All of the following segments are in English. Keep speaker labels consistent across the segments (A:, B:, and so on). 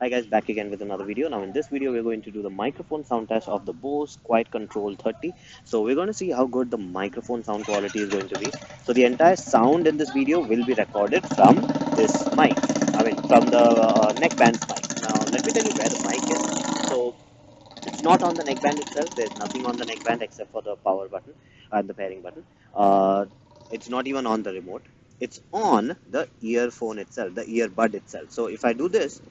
A: Hi guys, back again with another video. Now in this video we're going to do the microphone sound test of the Bose QuietControl 30. So we're going to see how good the microphone sound quality is going to be. So the entire sound in this video will be recorded from this mic. From the neckband's mic. Now let me tell you where the mic is. So it's not on the neckband itself. There's nothing on the neckband except for the power button and the pairing button. It's not even on the remote. It's on the earphone itself, the earbud itself. So if I do this,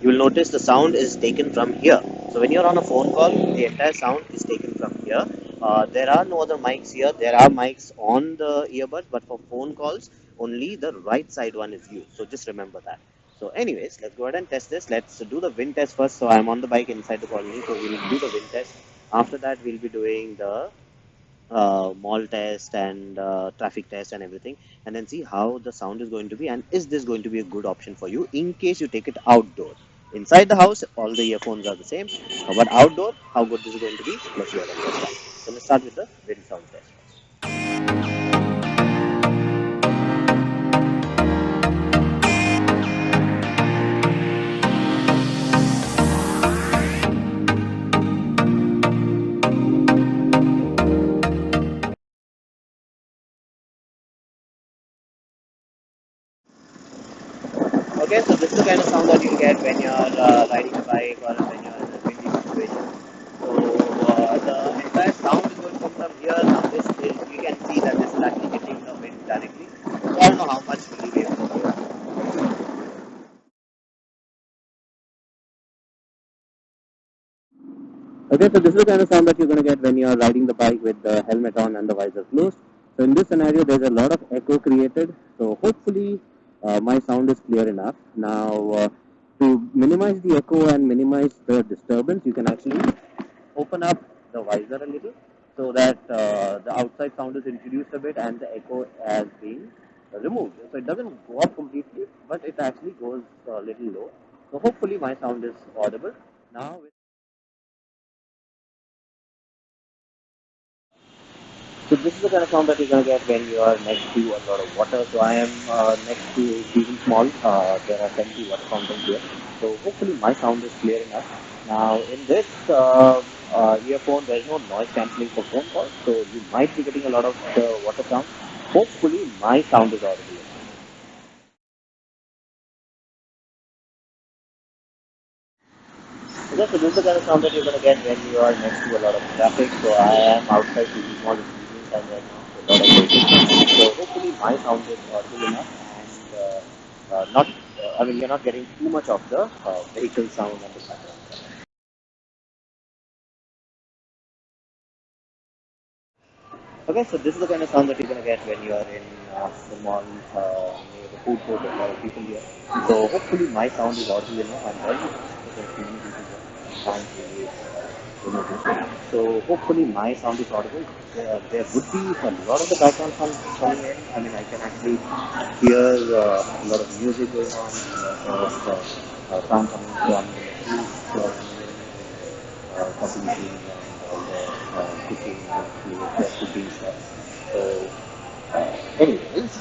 A: you will notice the sound is taken from here. So when you're on a phone call, the entire sound is taken from here. There are no other mics here. There are mics on the earbuds, but for phone calls, only the right side one is used. So just remember that. So anyways, let's go ahead and test this. Let's do the wind test first. So I'm on the bike inside the colony, so we'll do the wind test. After that, we'll be doing the mall test and traffic test and everything, and then see how the sound is going to be and is this going to be a good option for you in case you take it outdoor. Inside the house all the earphones are the same, but outdoor how good this is going to be, let's go ahead and test that. So let's start with the wind sound test. Okay, so this is the kind of sound that you'll get when you're riding a bike or when you're in a windy situation. So the entire sound is going to come from here. Now this is, you can see that this is actually hitting the wind directly. So I don't know how much will be able to hear. Okay, so this is the kind of sound that you're going to get when you're riding the bike with the helmet on and the visor closed. So in this scenario, there's a lot of echo created. So hopefully my sound is clear enough. Now to minimize the echo and minimize the disturbance, you can actually open up the visor a little so that the outside sound is introduced a bit and the echo has been removed. So it doesn't go up completely, but it actually goes a little low. So hopefully my sound is audible. Now, so this is the kind of sound that you're going to get when you are next to a lot of water. So I am next to a Beacon Small. There are plenty water fountains here. So hopefully my sound is clear enough. Now in this earphone, there is no noise cancelling for phone calls. So you might be getting a lot of the water sound. Hopefully my sound is audible. Okay, so this is the kind of sound that you're going to get when you are next to a lot of traffic. So I am outside the small evening time right now, so a lot of vehicles. So hopefully my sound is audible enough and not, you're not getting too much of the vehicle sound on the background. Okay, so this is the kind of sound that you're going to get when you are in the mall near the food court. There are a lot of people here. So hopefully my sound is audible enough. I'm very because many people here can't really so hopefully my sound is audible. There would be a lot of the background sound coming in. I can actually hear a lot of music going on, a lot of sound coming from the food, coffee machines and all the cooking, cooking stuff. So, anyways,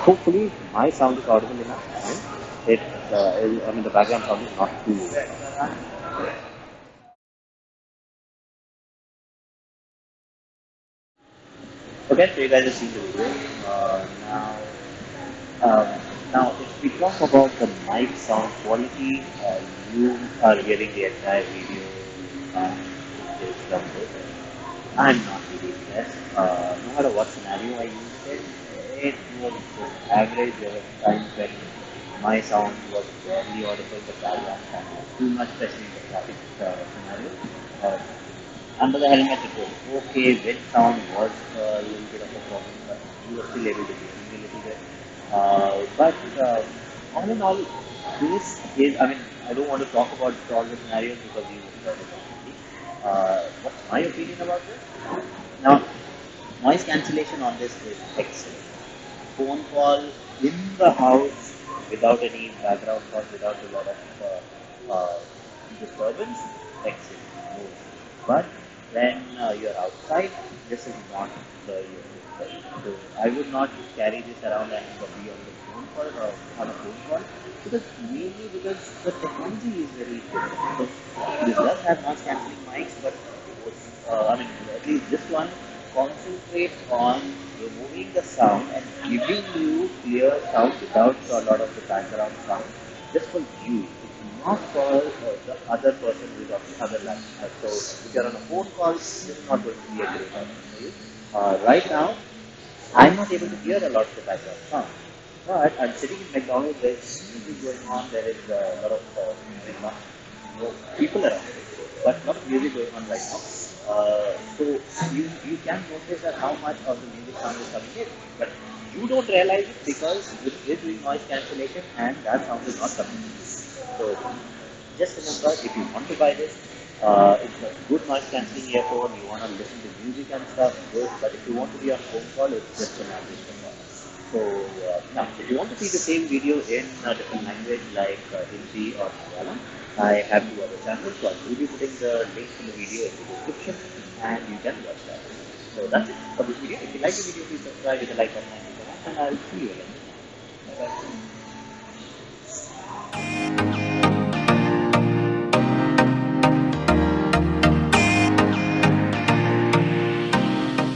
A: hopefully my sound is audible enough. It, the background sound is not too loud. Okay, so you guys have seen the video. Um, now, if we talk about the mic sound quality, you are hearing the entire video. Uh, is from this. I'm not really impressed. No matter what scenario I used it was just average. There were times when my sound was barely audible, the background sound was too much, especially in the traffic scenario. Uh, Under the helmet, it was okay. Wind sound was a little bit of a problem, but you were still able to hear me a little bit. But all in all, this is, I don't want to talk about all the scenarios because you heard it already. What's my opinion about this? Now, noise cancellation on this is excellent. Phone call in the house without any background noise, without a lot of disturbance, excellent. But when you're outside, this is not the useful thing. So I would not carry this around and be on the phone call or on a phone call, because mainly because the technology is very different. So this does have noise cancelling mics, but I mean, at least this one concentrates on removing the sound and giving you clear sound without a lot of the background sound, just for you. It's not for the other person who is on the other line. So if you're on a phone call, this is not going to be a great option for you. Right now, I'm not able to hear a lot of the background sound. But I'm sitting in McDonald's, there's music going on, there is a lot of not, people around, but not music going on right now. So you can notice that how much of the music sound is coming in, but you don't realize it because it is doing noise cancellation and that sound is not coming in. So just remember, if you want to buy this, it's a good noise cancelling earphone. You want to listen to music and stuff, good. But if you want to be on phone call, it's just an average phone. So now, if you want to see the same video in a different language like Hindi or Malayalam, I have two other channels. So I will be putting the link to the video in the description, and you can watch that. So that's it for this video. If you like the video, please subscribe with a like button and I'll see you again. Bye bye.